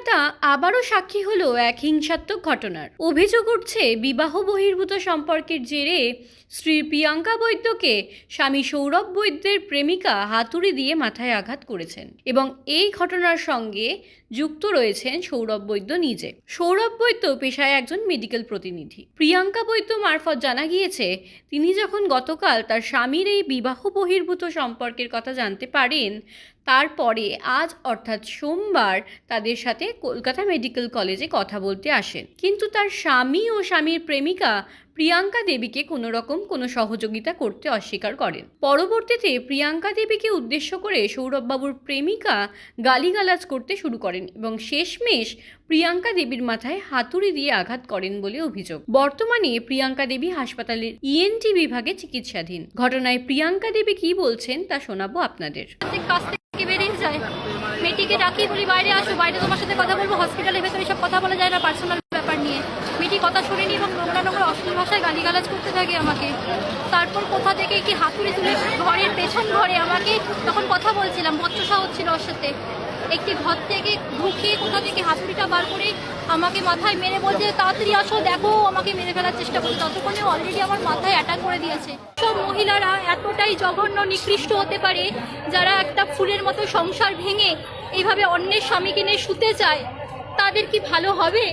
কলকাতা আবারও সাক্ষী হলো এক হিংসাত্মক ঘটনার। অভিযোগ উঠছে বিবাহ বহির্ভূত সম্পর্কের জেরে স্ত্রী প্রিয়াঙ্কা বৈদ্যকে স্বামী সৌরভ বৈদ্যের প্রেমিকা হাতুড়ি দিয়ে মাথায় আঘাত করেছেন এবং এই ঘটনার সঙ্গে যুক্ত রয়েছেন সৌরভ বৈদ্য নিজে। সৌরভ বৈদ্য পেশায় একজন মেডিকেল প্রতিনিধি। প্রিয়াঙ্কা বৈদ্য মারফত জানা গিয়েছে, তিনি যখন গতকাল তার স্বামীর এই বিবাহ বহির্ভূত সম্পর্কের কথা জানতে পারেন, তারপরে আজ অর্থাৎ সোমবার তাদের সাথে কলকাতা মেডিকেল কলেজে কথা বলতে আসেন। কিন্তু তার স্বামী ও স্বামীর প্রেমিকা প্রিয়াঙ্কা দেবীকে কোনো সহযোগিতা করতে অস্বীকার করেন। পরবর্তীতে প্রিয়াঙ্কা দেবীকে উদ্দেশ্য করে সৌরভবাবুর প্রেমিকা গালিগালাজ করতে শুরু করেন এবং শেষমেশ প্রিয়াঙ্কা দেবীর মাথায় হাতুড়ি দিয়ে আঘাত করেন বলে অভিযোগ। বর্তমানে প্রিয়াঙ্কা দেবী হাসপাতালের ইএনটি বিভাগে চিকিৎসাধীন। ঘটনায় প্রিয়াঙ্কা দেবী কি বলছেন তা শোনাবো আপনাদের। বেরিয়ে যায়, মেয়েটিকে ডাকি, বলি বাইরে আসো, বাইরে তোমার সাথে কথা বলবো, হসপিটালের ভেতরে সব কথা বলা যায় না পার্সোনাল ব্যাপার নিয়ে। মেয়েটি কথা শোনেনি এবং নোংরা অশ্লীল ভাষায় গালিগালাজ করতে থাকে আমাকে। তারপর কোথা থেকে কি হাতুড়ি তুলে ঘরের পেছন ঘরে আমাকে, তখন কথা বলছিলাম, বচ্চসা হচ্ছিল ওর সাথে, একটি ঘর থেকে ঢুকিয়ে কোথা থেকে হাতুড়িটা বার করে আমাকে মাথায় মেরে বলছে তাড়াতাড়ি আসো দেখো, আমাকে মেরে ফেলার চেষ্টা করছে। ততক্ষণে অলরেডি আমার মাথায় অ্যাটাক করে দিয়েছে। সব মহিলারা এতটাই জঘন্য নিকৃষ্ট হতে পারে, যারা একটা ফুলের মতো সংসার ভেঙে এইভাবে অন্যের স্বামীকে নিয়ে শুতে চায়, তাদের কি ভালো হবে?